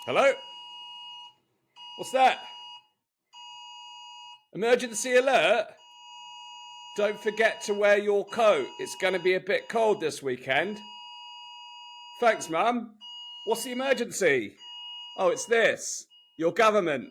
Hello? What's that? Emergency alert? Don't forget to wear your coat. It's going to be a bit cold this weekend. Thanks, Mum. What's the emergency? Oh, it's this. Your government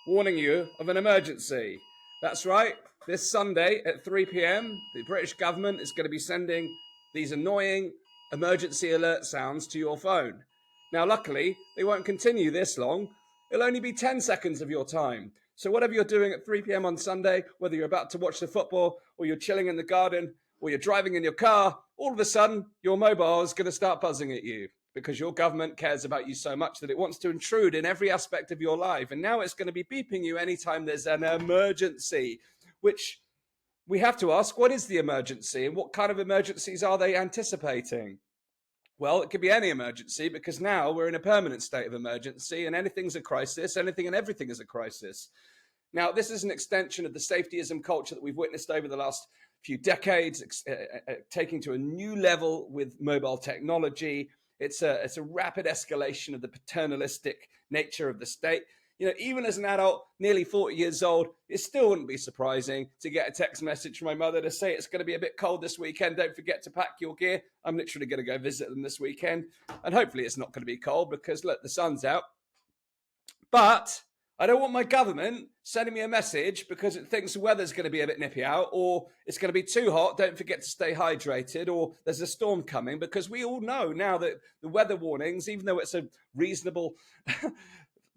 warning you of an emergency. That's right. This Sunday at 3 p.m., the British government is going to be sending these annoying emergency alert sounds to your phone. Now, luckily, they won't continue this long. It'll only be 10 seconds of your time. So whatever you're doing at 3 p.m. on Sunday, whether you're about to watch the football or you're chilling in the garden or you're driving in your car, all of a sudden your mobile is going to start buzzing at you because your government cares about you so much that it wants to intrude in every aspect of your life. And now it's going to be beeping you anytime there's an emergency, which we have to ask, what is the emergency and what kind of emergencies are they anticipating? Well, it could be any emergency because now we're in a permanent state of emergency and anything's a crisis, anything and everything is a crisis. Now, this is an extension of the safetyism culture that we've witnessed over the last few decades, taking to a new level with mobile technology. It's a rapid escalation of the paternalistic nature of the state. Even as an adult, nearly 40 years old, it still wouldn't be surprising to get a text message from my mother to say it's going to be a bit cold this weekend. Don't forget to pack your gear. I'm literally going to go visit them this weekend. And hopefully it's not going to be cold because, look, the sun's out. But I don't want my government sending me a message because it thinks the weather's going to be a bit nippy out or it's going to be too hot. Don't forget to stay hydrated or there's a storm coming, because we all know now that the weather warnings, even though it's a reasonable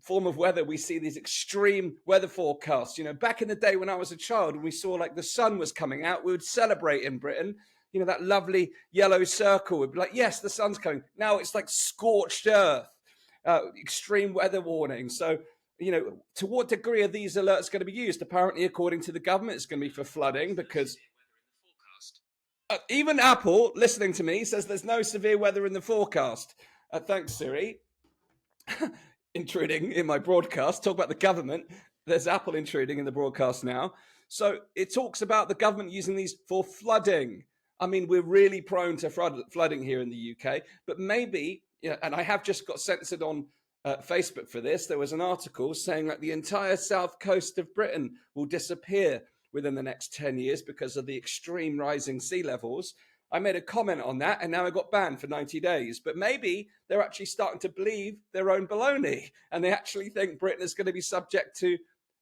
form of weather, we see these extreme weather forecasts. Back in the day when I was a child and we saw like the sun was coming out, we would celebrate in Britain. That lovely yellow circle would be like, yes, the sun's coming. Now it's like scorched earth, extreme weather warnings. So, to what degree are these alerts going to be used? Apparently, according to the government, it's going to be for flooding because even Apple, listening to me, says there's no severe weather in the forecast. Thanks, Siri. Intruding in my broadcast. Talk about the government. There's Apple intruding in the broadcast now. So it talks about the government using these for flooding. I mean, we're really prone to flooding here in the UK, but maybe, and I have just got censored on Facebook for this. There was an article saying that the entire south coast of Britain will disappear within the next 10 years because of the extreme rising sea levels. I made a comment on that and now I got banned for 90 days. But maybe they're actually starting to believe their own baloney and they actually think Britain is going to be subject to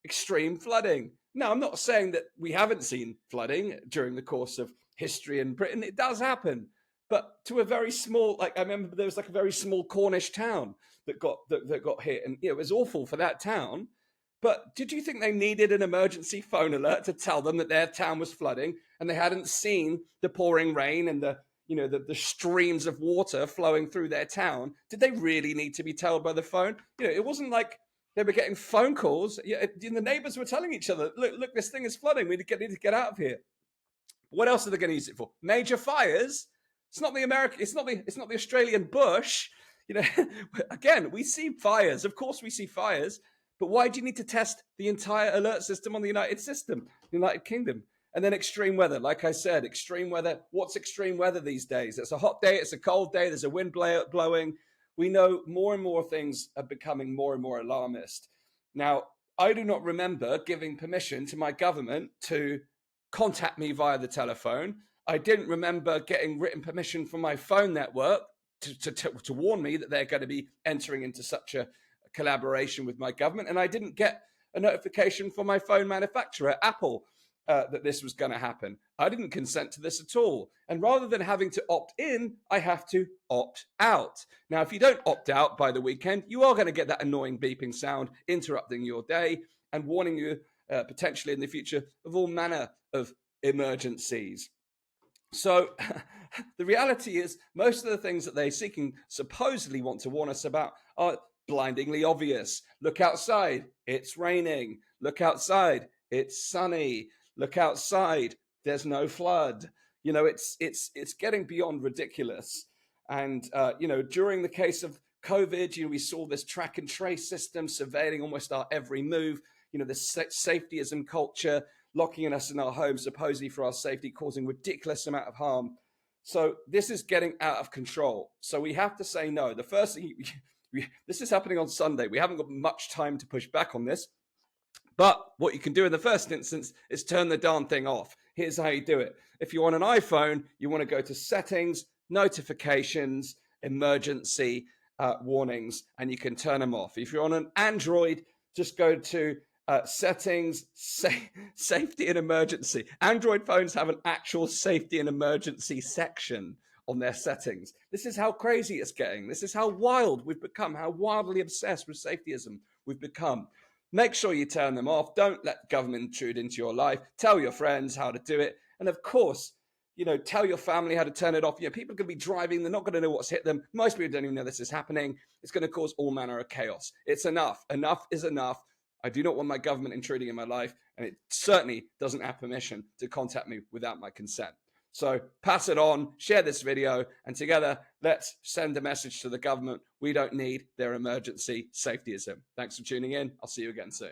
extreme flooding. Now, I'm not saying that we haven't seen flooding during the course of history in Britain. It does happen. But to a very small, I remember there was a very small Cornish town that got hit, and it was awful for that town. But did you think they needed an emergency phone alert to tell them that their town was flooding and they hadn't seen the pouring rain and the streams of water flowing through their town? Did they really need to be told by the phone? It wasn't like they were getting phone calls. The neighbors were telling each other, look, this thing is flooding. We need to get out of here. What else are they going to use it for? Major fires? It's not the American. It's not the Australian bush. Again, we see fires. Of course, we see fires. But why do you need to test the entire alert system on the United Kingdom? And then extreme weather. Like I said, extreme weather. What's extreme weather these days? It's a hot day. It's a cold day. There's a wind blowing. We know more and more things are becoming more and more alarmist. Now, I do not remember giving permission to my government to contact me via the telephone. I didn't remember getting written permission from my phone network to warn me that they're going to be entering into such a collaboration with my government. And I didn't get a notification from my phone manufacturer, Apple, that this was going to happen. I didn't consent to this at all. And rather than having to opt in, I have to opt out. Now, if you don't opt out by the weekend, you are going to get that annoying beeping sound interrupting your day and warning you potentially in the future of all manner of emergencies. So the reality is most of the things that they supposedly want to warn us about are blindingly obvious. Look outside, it's raining. Look outside, it's sunny. Look outside, there's no flood. It's getting beyond ridiculous. And during the case of COVID, we saw this track and trace system surveilling almost our every move. This safetyism culture, locking us in our homes supposedly for our safety, causing ridiculous amount of harm. So this is getting out of control. So we have to say no. The first thing This is happening on Sunday. We haven't got much time to push back on this. But what you can do in the first instance is turn the darn thing off. Here's how you do it. If you're on an iPhone, you want to go to settings, notifications, emergency warnings, and you can turn them off. If you're on an Android, just go to settings, safety and emergency. Android phones have an actual safety and emergency section on their settings. This is how crazy it's getting. This is how wild we've become, how wildly obsessed with safetyism we've become. Make sure you turn them off. Don't let government intrude into your life. Tell your friends how to do it. And of course, tell your family how to turn it off. People are going to be driving. They're not going to know what's hit them. Most people don't even know this is happening. It's going to cause all manner of chaos. It's enough. Enough is enough. I do not want my government intruding in my life. And it certainly doesn't have permission to contact me without my consent. So pass it on, share this video, and together, let's send a message to the government. We don't need their emergency safetyism. Thanks for tuning in. I'll see you again soon.